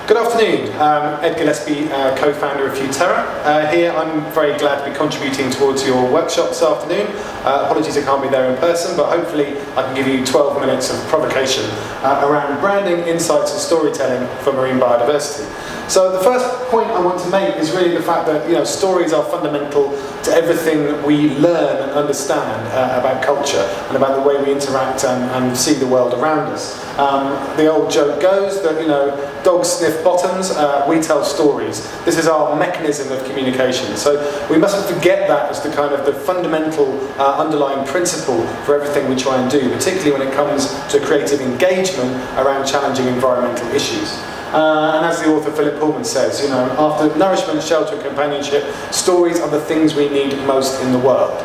Good afternoon, Ed Gillespie, co-founder of Futerra. Here I'm very glad to be contributing towards your workshop this afternoon. Apologies I can't be there in person, but hopefully I can give you 12 minutes of provocation around branding, insights and storytelling for marine biodiversity. So the first point I want to make is really the fact that stories are fundamental to everything we learn and understand about culture and about the way we interact and see the world around us. The old joke goes that dogs sniff bottoms, we tell stories. This is our mechanism of communication. So we mustn't forget that as the fundamental underlying principle for everything we try and do, particularly when it comes to creative engagement around challenging environmental issues. And as the author Philip Pullman says, after nourishment, shelter and companionship, stories are the things we need most in the world.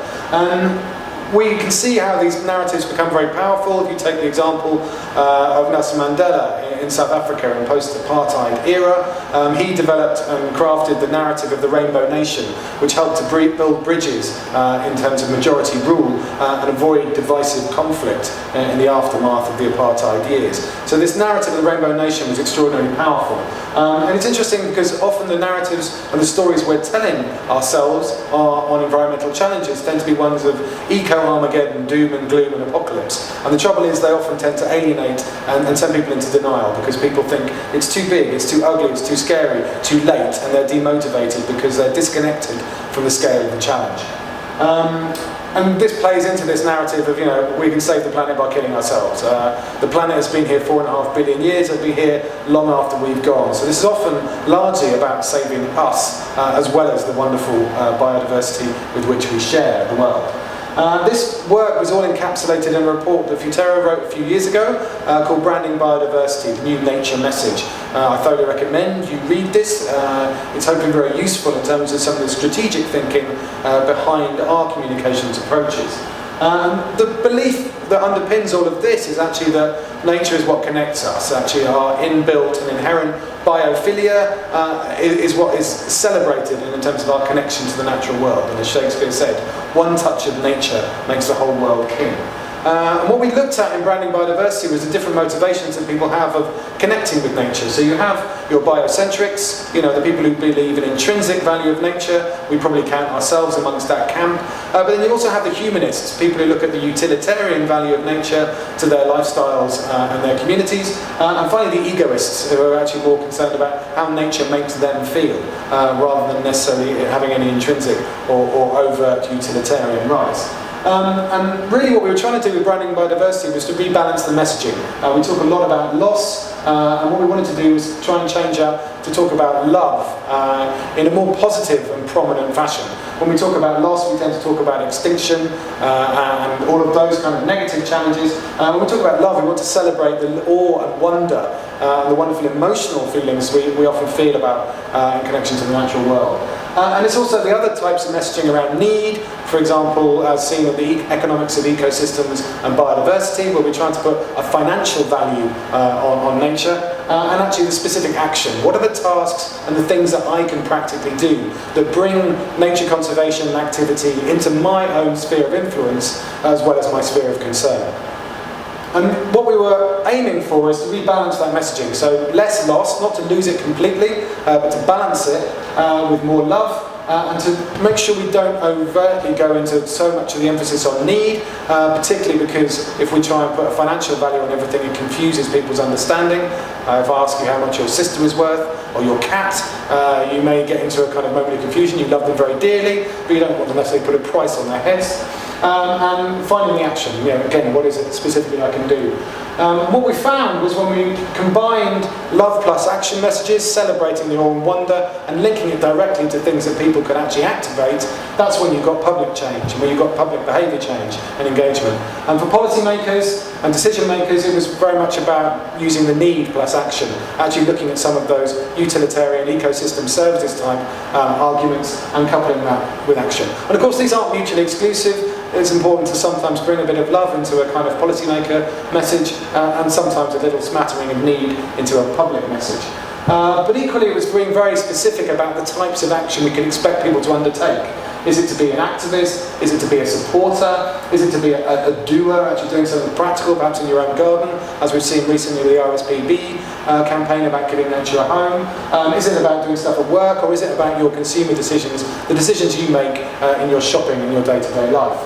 We can see how these narratives become very powerful. If you take the example of Nelson Mandela in South Africa in post-apartheid era, he developed and crafted the narrative of the Rainbow Nation, which helped to build bridges in terms of majority rule and avoid divisive conflict in the aftermath of the apartheid years. So this narrative of the Rainbow Nation was extraordinarily powerful. And it's interesting because often the narratives and the stories we're telling ourselves on environmental challenges tend to be ones of eco-Armageddon, doom and gloom and apocalypse. And the trouble is they often tend to alienate and send people into denial because people think it's too big, it's too ugly, it's too scary, too late, and they're demotivated because they're disconnected from the scale of the challenge. And this plays into this narrative of, we can save the planet by killing ourselves. The planet has been here 4.5 billion years, it'll be here long after we've gone. So this is often largely about saving us, as well as the wonderful biodiversity with which we share the world. This work was all encapsulated in a report that Futerra wrote a few years ago called Branding Biodiversity, the New Nature Message. I thoroughly recommend you read this. It's hopefully very useful in terms of some of the strategic thinking behind our communications approaches. The belief that underpins all of this is actually that nature is what connects us. Actually, our inbuilt and inherent biophilia is what is celebrated in terms of our connection to the natural world. And as Shakespeare said, one touch of nature makes the whole world king. And what we looked at in Branding Biodiversity was the different motivations that people have of connecting with nature. So you have your biocentrics, the people who believe in intrinsic value of nature. We probably count ourselves amongst that camp. But then you also have the humanists, people who look at the utilitarian value of nature to their lifestyles and their communities. And finally the egoists, who are actually more concerned about how nature makes them feel, rather than necessarily having any intrinsic or overt utilitarian rights. And really what we were trying to do with Branding Biodiversity was to rebalance the messaging. We talk a lot about loss, and what we wanted to do was try and change to talk about love in a more positive and prominent fashion. When we talk about loss, we tend to talk about extinction and all of those kind of negative challenges. When we talk about love, we want to celebrate the awe and wonder and the wonderful emotional feelings we often feel about in connection to the natural world. And it's also the other types of messaging around need, for example, as seen in the economics of ecosystems and biodiversity, where we're trying to put a financial value on nature, and actually the specific action. What are the tasks and the things that I can practically do that bring nature conservation and activity into my own sphere of influence, as well as my sphere of concern? And what we were aiming for is to rebalance that messaging. So less loss, not to lose it completely, but to balance it with more love, and to make sure we don't overtly go into so much of the emphasis on need, particularly because if we try and put a financial value on everything, it confuses people's understanding. If I ask you how much your sister is worth, or your cat, you may get into a kind of moment of confusion. You love them very dearly, but you don't want to necessarily put a price on their heads. And finding the action, again, what is it specifically I can do? What we found was when we combined love plus action messages, celebrating the awe and wonder, and linking it directly to things that people could actually activate, that's when you got public change, and when you got public behaviour change and engagement. And for policymakers and decision makers, it was very much about using the need plus action, actually looking at some of those utilitarian ecosystem services type arguments and coupling that with action. And of course these aren't mutually exclusive. It's important to sometimes bring a bit of love into a kind of policymaker message and sometimes a little smattering of need into a public message. But equally it was being very specific about the types of action we can expect people to undertake. Is it to be an activist? Is it to be a supporter? Is it to be a doer, actually doing something practical, perhaps in your own garden, as we've seen recently with the RSPB campaign about giving nature a home? Is it about doing stuff at work, or is it about your consumer decisions, the decisions you make in your shopping and your day-to-day life?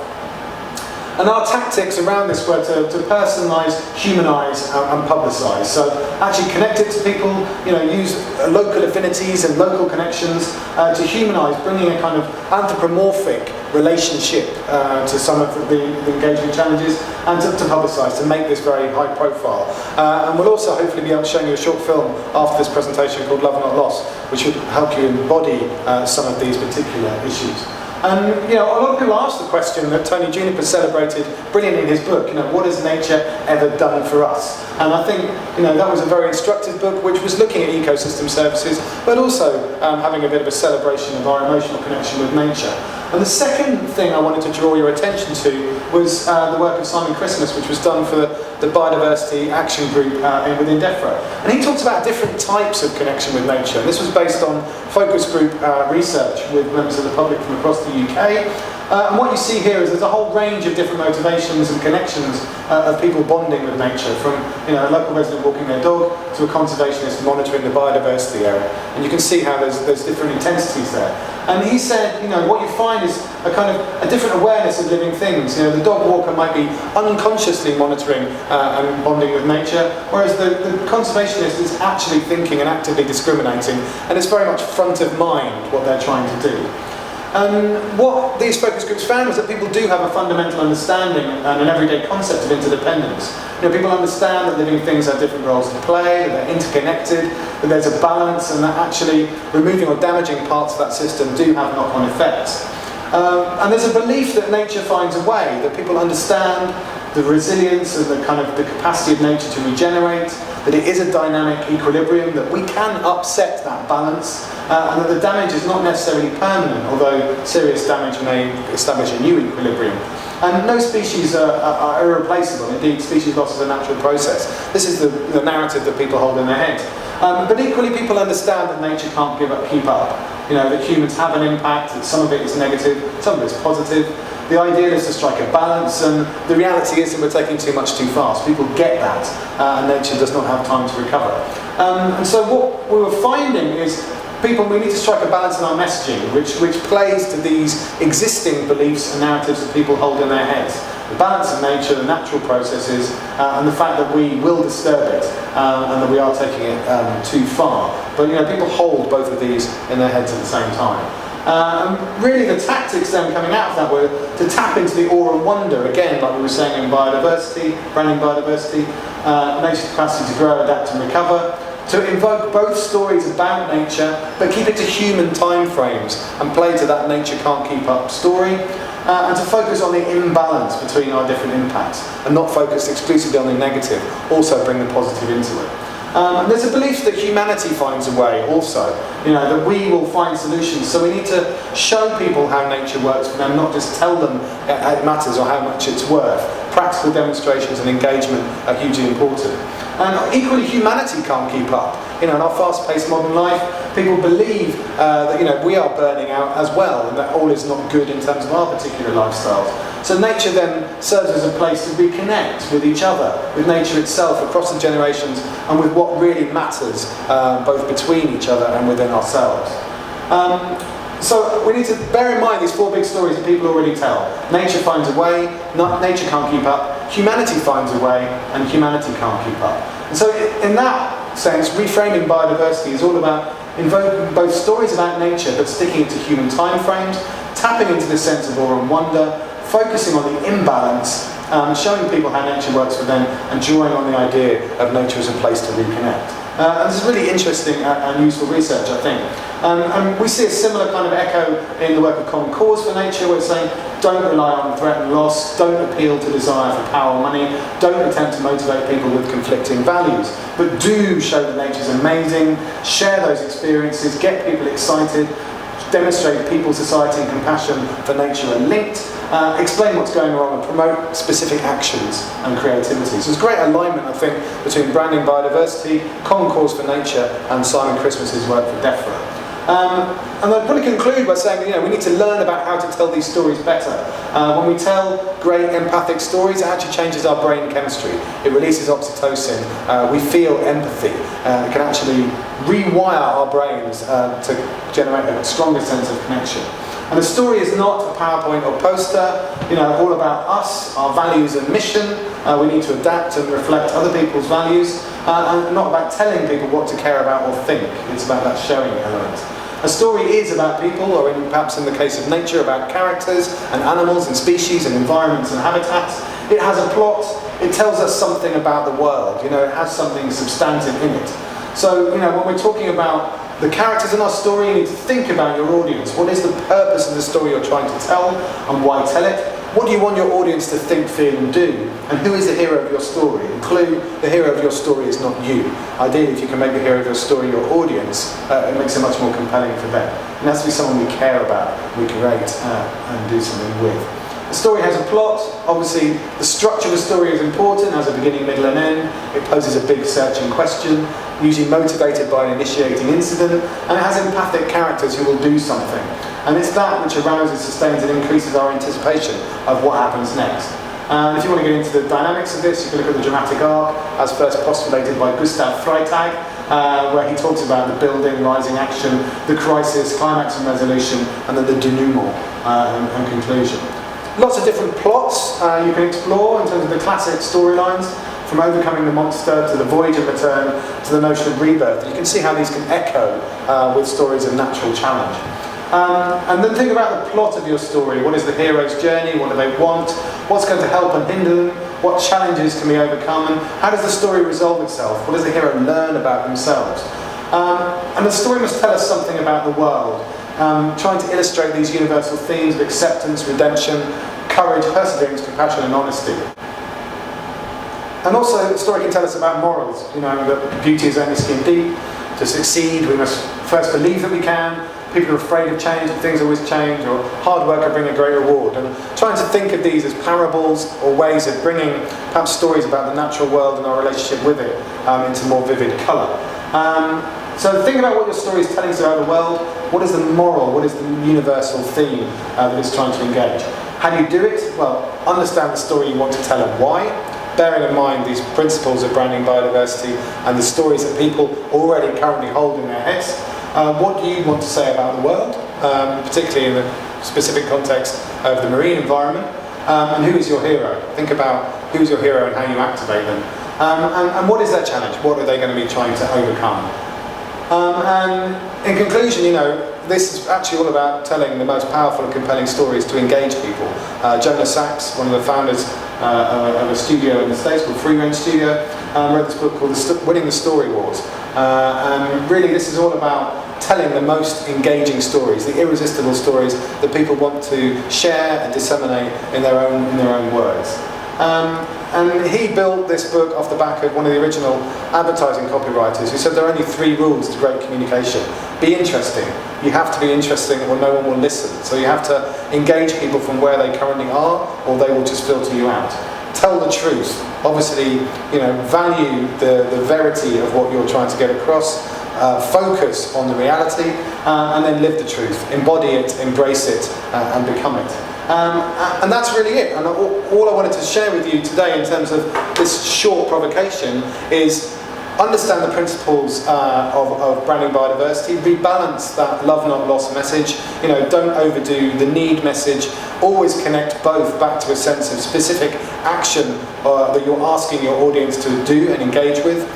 And our tactics around this were to personalise, humanise and publicise. So actually connect it to people, use local affinities and local connections to humanise, bringing a kind of anthropomorphic relationship to some of the engagement challenges, and to publicise, to make this very high profile. And we'll also hopefully be able to show you a short film after this presentation called Love Not Lost, which will help you embody some of these particular issues. And a lot of people ask the question that Tony Juniper celebrated brilliantly in his book, what has nature ever done for us? And I think that was a very instructive book, which was looking at ecosystem services, but also having a bit of a celebration of our emotional connection with nature. And the second thing I wanted to draw your attention to was the work of Simon Christmas, which was done for the Biodiversity Action Group within DEFRA. And he talks about different types of connection with nature. And this was based on focus group research with members of the public from across the UK. And what you see here is there's a whole range of different motivations and connections of people bonding with nature, from a local resident walking their dog to a conservationist monitoring the biodiversity area. And you can see how there's different intensities there. And he said, what you find is a kind of a different awareness of living things. The dog walker might be unconsciously monitoring and bonding with nature, whereas the conservationist is actually thinking and actively discriminating, and it's very much front of mind what they're trying to do. And what these focus groups found was that people do have a fundamental understanding and an everyday concept of interdependence. People understand that living things have different roles to play, that they're interconnected, that there's a balance, and that actually removing or damaging parts of that system do have knock-on effects. And there's a belief that nature finds a way, that people understand the resilience and the capacity of nature to regenerate, that it is a dynamic equilibrium, that we can upset that balance, and that the damage is not necessarily permanent, although serious damage may establish a new equilibrium. And no species are irreplaceable. Indeed, species loss is a natural process. This is the narrative that people hold in their heads. But equally, people understand that nature can't keep up. That humans have an impact, that some of it is negative, some of it is positive. The ideal is to strike a balance, and the reality is that we're taking too much too fast. People get that, and nature does not have time to recover. And so what we were finding is we need to strike a balance in our messaging, which plays to these existing beliefs and narratives that people hold in their heads. The balance of nature, the natural processes, and the fact that we will disturb it, and that we are taking it too far. But people hold both of these in their heads at the same time. And really the tactics then coming out of that were to tap into the awe and wonder, again, like we were saying in biodiversity, branding biodiversity, nature's capacity to grow, adapt and recover, to invoke both stories about nature, but keep it to human time frames and play to that nature can't keep up story, and to focus on the imbalance between our different impacts, and not focus exclusively on the negative, also bring the positive into it. And there's a belief that humanity finds a way also, that we will find solutions. So we need to show people how nature works for them, not just tell them it matters or how much it's worth. Practical demonstrations and engagement are hugely important. And equally, humanity can't keep up. In our fast-paced modern life, people believe that we are burning out as well, and that all is not good in terms of our particular lifestyles. So nature then serves as a place to reconnect with each other, with nature itself across the generations, and with what really matters, both between each other and within ourselves. So we need to bear in mind these four big stories that people already tell. Nature finds a way, nature can't keep up, humanity finds a way, and humanity can't keep up. And so in that sense, reframing biodiversity is all about invoking both stories about nature, but sticking it to human time frames, tapping into the sense of awe and wonder, focusing on the imbalance, showing people how nature works for them, and drawing on the idea of nature as a place to reconnect. And this is really interesting and useful research, I think. And we see a similar kind of echo in the work of Common Cause for Nature, where it's saying, don't rely on threat and loss, don't appeal to desire for power or money, don't attempt to motivate people with conflicting values, but do show that nature's amazing, share those experiences, get people excited, demonstrate people, society and compassion for nature are linked, explain what's going on and promote specific actions and creativity. So there's great alignment, I think, between branding biodiversity, Common Cause for Nature and Simon Christmas's work for DEFRA. And I'd probably conclude by saying, we need to learn about how to tell these stories better. When we tell great empathic stories, it actually changes our brain chemistry. It releases oxytocin. We feel empathy. It can actually rewire our brains to generate a stronger sense of connection. And the story is not a PowerPoint or poster, all about us, our values and mission. We need to adapt and reflect other people's values, and not about telling people what to care about or think. It's about that showing element. A story is about people, or perhaps in the case of nature, about characters and animals and species and environments and habitats. It has a plot. It tells us something about the world. It has something substantive in it. So, when we're talking about the characters in our story, you need to think about your audience. What is the purpose of the story you're trying to tell, and why tell it? What do you want your audience to think, feel and do? And who is the hero of your story? And clue, the hero of your story is not you. Ideally, if you can make the hero of your story your audience, it makes it much more compelling for them. It has to be someone we care about, we can rate and do something with. The story has a plot. Obviously, the structure of the story is important. It has a beginning, middle and end. It poses a big searching question, usually motivated by an initiating incident, and it has empathic characters who will do something. And it's that which arouses, sustains and increases our anticipation of what happens next. And if you want to get into the dynamics of this, you can look at the dramatic arc as first postulated by Gustav Freytag, where he talks about the building, rising action, the crisis, climax and resolution, and then the denouement and conclusion. Lots of different plots you can explore in terms of the classic storylines, from overcoming the monster to the voyage of return to the notion of rebirth. You can see how these can echo with stories of natural challenge. And then think about the plot of your story. What is the hero's journey? What do they want? What's going to help and hinder them? What challenges can be overcome? And how does the story resolve itself? What does the hero learn about themselves? And the story must tell us something about the world, trying to illustrate these universal themes of acceptance, redemption, courage, perseverance, compassion and honesty. And also, the story can tell us about morals. That beauty is only skin deep. To succeed, we must first believe that we can. People are afraid of change, and things always change, or hard work will bring a great reward. And trying to think of these as parables or ways of bringing perhaps stories about the natural world and our relationship with it into more vivid colour. So think about what your story is telling us about the world. What is the moral? What is the universal theme that it's trying to engage? How do you do it? Well, understand the story you want to tell and why. Bearing in mind these principles of branding biodiversity and the stories that people already currently hold in their heads. What do you want to say about the world, particularly in the specific context of the marine environment? And who is your hero? Think about who is your hero and how you activate them. And what is their challenge? What are they going to be trying to overcome? And in conclusion, this is actually all about telling the most powerful and compelling stories to engage people. Jonas Sachs, one of the founders of a studio in the States called Free Range Studio, wrote this book called Winning the Story Wars. And really this is all about telling the most engaging stories, the irresistible stories that people want to share and disseminate in their own words. And he built this book off the back of one of the original advertising copywriters who said there are only 3 rules to great communication. Be interesting. You have to be interesting or no one will listen. So you have to engage people from where they currently are or they will just filter you out. Tell the truth. Obviously, value the verity of what you're trying to get across. Focus on the reality and then live the truth. Embody it, embrace it and become it. And that's really it. And all I wanted to share with you today in terms of this short provocation is understand the principles of branding biodiversity, rebalance that love not lost message, don't overdo the need message, always connect both back to a sense of specific action that you're asking your audience to do and engage with.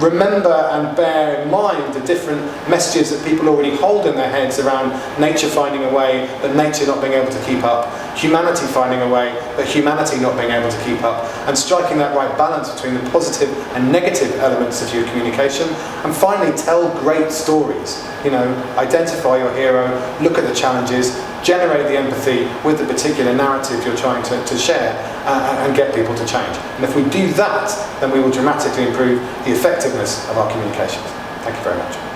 Remember and bear in mind the different messages that people already hold in their heads around nature finding a way, but nature not being able to keep up, humanity finding a way, but humanity not being able to keep up, and striking that right balance between the positive and negative elements of your communication. And finally, tell great stories. Identify your hero, look at the challenges, generate the empathy with the particular narrative you're trying to share and get people to change. And if we do that, then we will dramatically improve the effectiveness of our communications. Thank you very much.